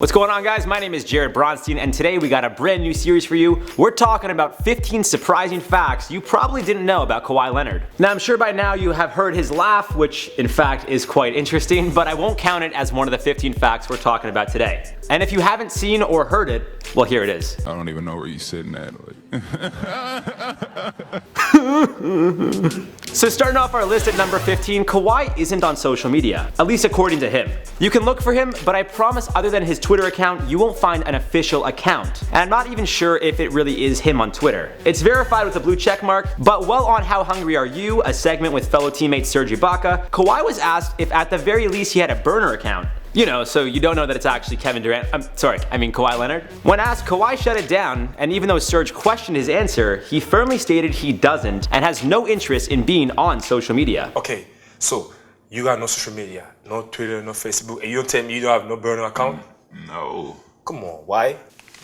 What's going on, guys? My name is Jarred Bronstein, and today we got a brand new series for you. We're talking about 15 surprising facts you probably didn't know about Kawhi Leonard. Now, I'm sure by now you have heard his laugh, which in fact is quite interesting, but I won't count it as one of the 15 facts we're talking about today. And if you haven't seen or heard it, well, here it is. I don't even know where you're sitting at. So starting off our list at number 15, Kawhi isn't on social media, at least according to him. You can look for him, but I promise other than his Twitter account, you won't find an official account. And I'm not even sure if it really is him on Twitter. It's verified with a blue check mark, but well on How Hungry Are You, a segment with fellow teammate Serge Ibaka, Kawhi was asked if at the very least he had a burner account. You know, so you don't know that it's actually Kawhi Leonard. When asked, Kawhi shut it down, and even though Serge questioned his answer, he firmly stated he doesn't and has no interest in being on social media. Okay, so you got no social media, no Twitter, no Facebook, and you don't tell me you don't have no burner account? No. Come on, why?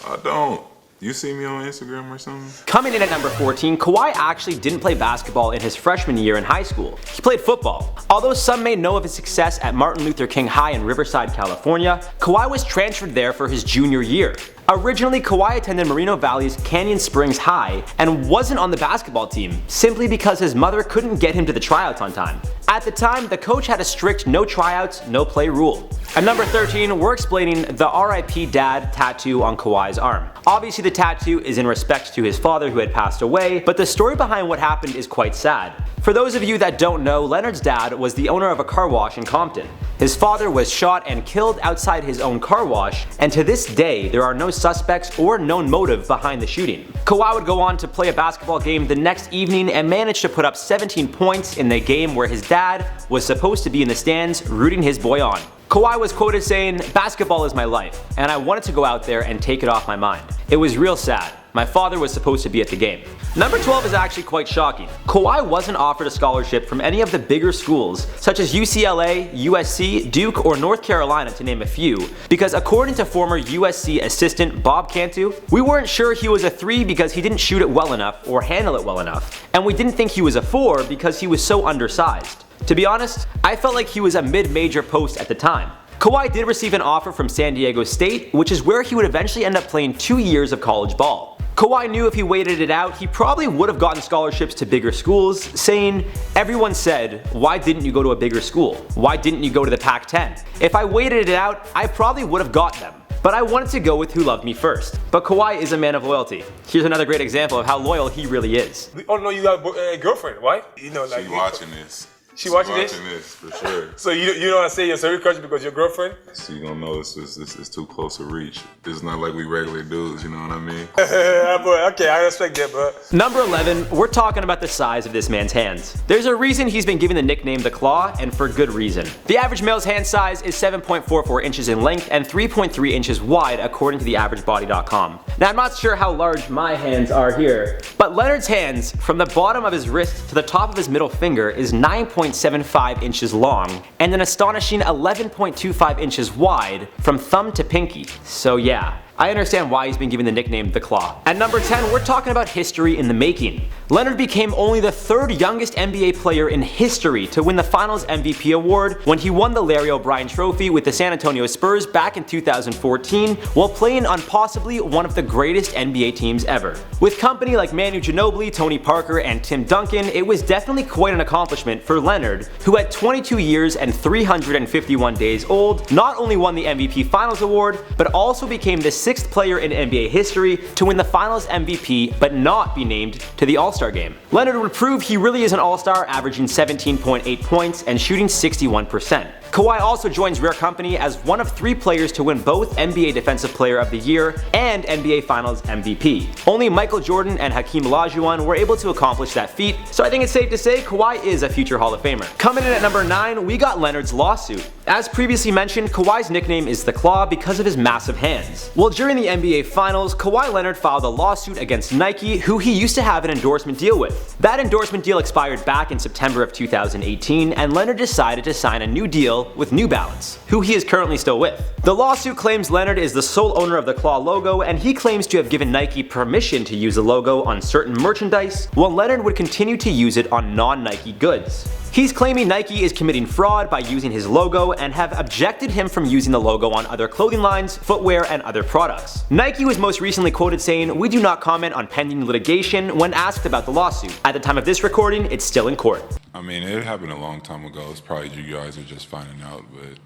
I don't. You see me on Instagram or something? Coming in at number 14, Kawhi actually didn't play basketball in his freshman year in high school. He played football. Although some may know of his success at Martin Luther King High in Riverside, California, Kawhi was transferred there for his junior year. Originally, Kawhi attended Moreno Valley's Canyon Springs High and wasn't on the basketball team, simply because his mother couldn't get him to the tryouts on time. At the time, the coach had a strict no tryouts, no play rule. At number 13, we're explaining the RIP dad tattoo on Kawhi's arm. Obviously, the tattoo is in respect to his father who had passed away, but the story behind what happened is quite sad. For those of you that don't know, Leonard's dad was the owner of a car wash in Compton. His father was shot and killed outside his own car wash, and to this day, there are no suspects or known motive behind the shooting. Kawhi would go on to play a basketball game the next evening and managed to put up 17 points in the game where his dad was supposed to be in the stands rooting his boy on. Kawhi was quoted saying, "Basketball is my life, and I wanted to go out there and take it off my mind. It was real sad. My father was supposed to be at the game." Number 12 is actually quite shocking. Kawhi wasn't offered a scholarship from any of the bigger schools, such as UCLA, USC, Duke, or North Carolina to name a few, because according to former USC assistant Bob Cantu, we weren't sure he was a 3 because he didn't shoot it well enough or handle it well enough, and we didn't think he was a 4 because he was so undersized. To be honest, I felt like he was a mid-major post at the time. Kawhi did receive an offer from San Diego State, which is where he would eventually end up playing 2 years of college ball. Kawhi knew if he waited it out, he probably would have gotten scholarships to bigger schools, saying, "Everyone said, why didn't you go to a bigger school? Why didn't you go to the Pac-10? If I waited it out, I probably would have got them. But I wanted to go with who loved me first." But Kawhi is a man of loyalty. Here's another great example of how loyal he really is. We all know you got a girlfriend, why? You know, like She watching this. She watching this, for sure. So you don't want to say your sorry crush because your girlfriend? So you gonna know this is too close to reach. It's not like we regular dudes, you know what I mean? Okay, I respect that, bro. Number 11, we're talking about the size of this man's hands. There's a reason he's been given the nickname the Claw, and for good reason. The average male's hand size is 7.44 inches in length and 3.3 inches wide according to theaveragebody.com. Now, I'm not sure how large my hands are here, but Leonard's hands, from the bottom of his wrist to the top of his middle finger, is 9.75 inches long and an astonishing 11.25 inches wide from thumb to pinky. So yeah, I understand why he's been given the nickname the Claw. At number 10, we're talking about history in the making. Leonard became only the 3rd youngest NBA player in history to win the Finals MVP award when he won the Larry O'Brien Trophy with the San Antonio Spurs back in 2014 while playing on possibly one of the greatest NBA teams ever. With company like Manu Ginobili, Tony Parker, and Tim Duncan, it was definitely quite an accomplishment for Leonard, who at 22 years and 351 days old, not only won the MVP Finals award, but also became the 6th player in NBA history to win the Finals MVP but not be named to the All-Star game. Leonard would prove he really is an All-Star, averaging 17.8 points and shooting 61%. Kawhi also joins rare company as one of 3 players to win both NBA Defensive Player of the Year and NBA Finals MVP. Only Michael Jordan and Hakeem Olajuwon were able to accomplish that feat, so I think it's safe to say Kawhi is a future Hall of Famer. Coming in at number 9, we got Leonard's lawsuit. As previously mentioned, Kawhi's nickname is the Claw because of his massive hands. Well, during the NBA Finals, Kawhi Leonard filed a lawsuit against Nike, who he used to have an endorsement deal with. That endorsement deal expired back in September of 2018, and Leonard decided to sign a new deal deal with New Balance, who he is currently still with. The lawsuit claims Leonard is the sole owner of the claw logo, and he claims to have given Nike permission to use the logo on certain merchandise, while Leonard would continue to use it on non-Nike goods. He's claiming Nike is committing fraud by using his logo and have objected him from using the logo on other clothing lines, footwear, and other products. Nike was most recently quoted saying, "We do not comment on pending litigation," when asked about the lawsuit. At the time of this recording, it's still in court. I mean, it happened a long time ago. It's probably you guys are just finding out, but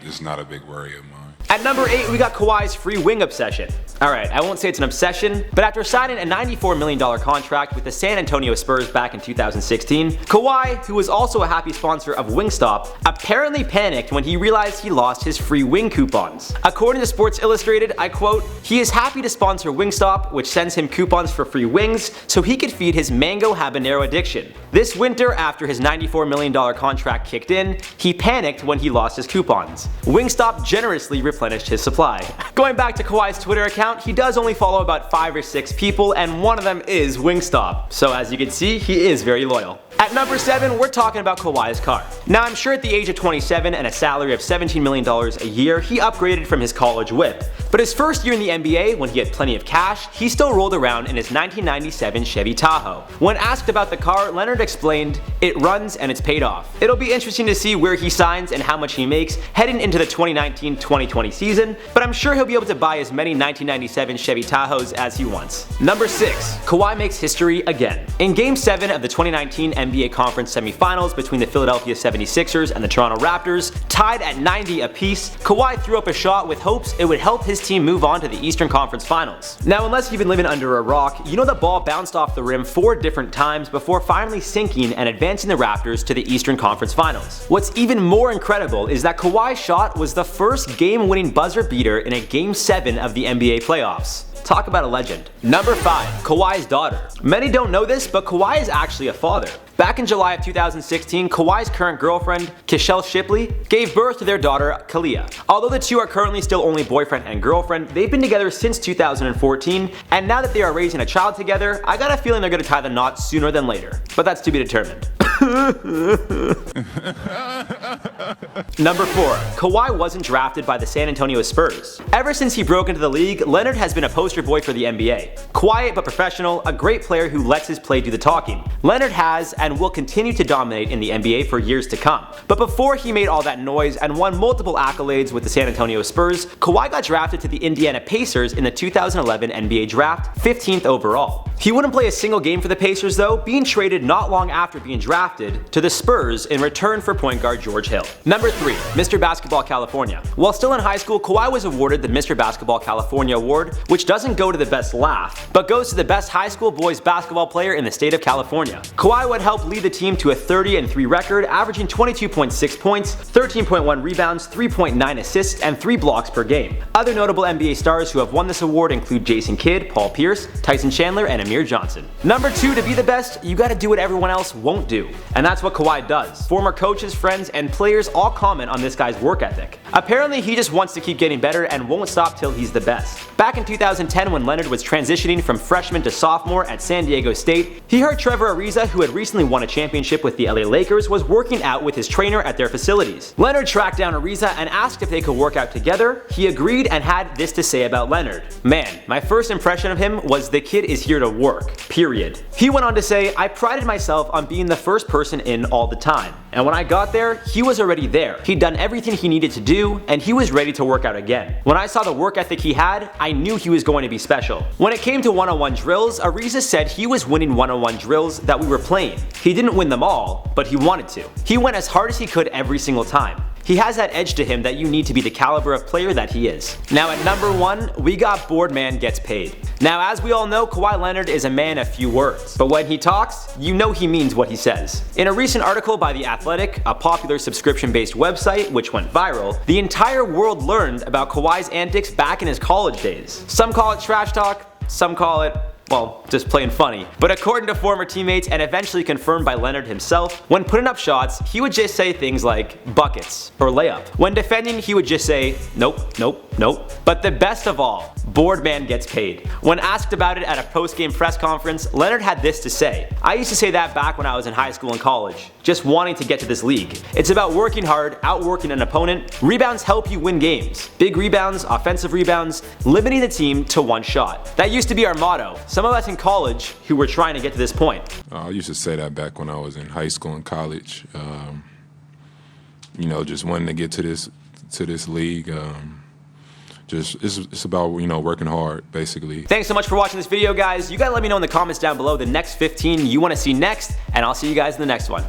it's not a big worry of mine. At number 8, we got Kawhi's free wing obsession. Alright, I won't say it's an obsession, but after signing a $94 million contract with the San Antonio Spurs back in 2016, Kawhi, who was also a happy sponsor of Wingstop, apparently panicked when he realized he lost his free wing coupons. According to Sports Illustrated, I quote, "He is happy to sponsor Wingstop, which sends him coupons for free wings so he could feed his mango habanero addiction. This winter, after his $94 million contract kicked in, he panicked when he lost his coupons. Wingstop generously replenished his supply." Going back to Kawhi's Twitter account, he does only follow about 5 or 6 people, and one of them is Wingstop. So as you can see, he is very loyal. At number 7, we're talking about Kawhi's car. Now I'm sure at the age of 27 and a salary of $17 million a year, he upgraded from his college whip. But his first year in the NBA, when he had plenty of cash, he still rolled around in his 1997 Chevy Tahoe. When asked about the car, Leonard explained, "It runs and it's paid off." It'll be interesting to see where he signs and how much he makes heading into the 2019-2020 season, but I'm sure he'll be able to buy as many 1997 Chevy Tahoes as he wants. Number 6, Kawhi makes history again. In Game 7 of the 2019 NBA Conference semifinals between the Philadelphia 76ers and the Toronto Raptors, tied at 90 apiece, Kawhi threw up a shot with hopes it would help his team move on to the Eastern Conference Finals. Now unless you've been living under a rock, you know the ball bounced off the rim 4 different times before finally sinking and advancing the Raptors to the Eastern Conference Finals. What's even more incredible is that Kawhi's shot was the first game-winning buzzer beater in a Game 7 of the NBA playoffs. Talk about a legend. Number 5, Kawhi's daughter. Many don't know this, but Kawhi is actually a father. Back in July of 2016, Kawhi's current girlfriend, Kishelle Shipley, gave birth to their daughter, Kalia. Although the two are currently still only boyfriend and girlfriend, they've been together since 2014, and now that they are raising a child together, I got a feeling they're gonna tie the knot sooner than later. But that's to be determined. Number 4, Kawhi wasn't drafted by the San Antonio Spurs. Ever since he broke into the league, Leonard has been a poster boy for the NBA. Quiet but professional, a great player who lets his play do the talking. Leonard has and will continue to dominate in the NBA for years to come. But before he made all that noise and won multiple accolades with the San Antonio Spurs, Kawhi got drafted to the Indiana Pacers in the 2011 NBA Draft, 15th overall. He wouldn't play a single game for the Pacers though, being traded not long after being drafted to the Spurs in return for point guard George Hill. Number 3, Mr. Basketball California. While still in high school, Kawhi was awarded the Mr. Basketball California award, which doesn't go to the best laugh, but goes to the best high school boys basketball player in the state of California. Kawhi would help lead the team to a 30-3 record, averaging 22.6 points, 13.1 rebounds, 3.9 assists, and 3 blocks per game. Other notable NBA stars who have won this award include Jason Kidd, Paul Pierce, Tyson Chandler, and Amir Johnson. Number 2, to be the best, you gotta do what everyone else won't do. And that's what Kawhi does. Former coaches, friends, and players all comment on this guy's work ethic. Apparently he just wants to keep getting better and won't stop till he's the best. Back in 2010 when Leonard was transitioning from freshman to sophomore at San Diego State, he heard Trevor Ariza, who had recently won a championship with the LA Lakers, was working out with his trainer at their facilities. Leonard tracked down Ariza and asked if they could work out together. He agreed and had this to say about Leonard. "Man, my first impression of him was the kid is here to work, period." He went on to say, "I prided myself on being the first person in all the time. And when I got there, he was already there. He'd done everything he needed to do, and he was ready to work out again. When I saw the work ethic he had, I knew he was going to be special." When it came to one-on-one drills, Ariza said he was winning one-on-one drills that we were playing. He didn't win them all, but he wanted to. He went as hard as he could every single time. He has that edge to him that you need to be the caliber of player that he is. Now at number 1, we got Bored Man Gets Paid. Now as we all know, Kawhi Leonard is a man of few words, but when he talks, you know he means what he says. In a recent article by The Athletic, a popular subscription-based website which went viral, the entire world learned about Kawhi's antics back in his college days. Some call it trash talk, some call it, well, just plain funny. But according to former teammates and eventually confirmed by Leonard himself, when putting up shots, he would just say things like buckets or layup. When defending, he would just say nope, nope, nope. But the best of all, bored man gets paid. When asked about it at a post-game press conference, Leonard had this to say: "I used to say that back when I was in high school and college, just wanting to get to this league. It's about working hard, outworking an opponent. Rebounds help you win games. Big rebounds, offensive rebounds, limiting the team to one shot. That used to be our motto. Some of us in college who were trying to get to this point." I used to say that back when I was in high school and college. You know, just wanting to get to this league. It's about, you know, working hard, basically. Thanks so much for watching this video, guys. You gotta let me know in the comments down below the next 15 you want to see next, and I'll see you guys in the next one.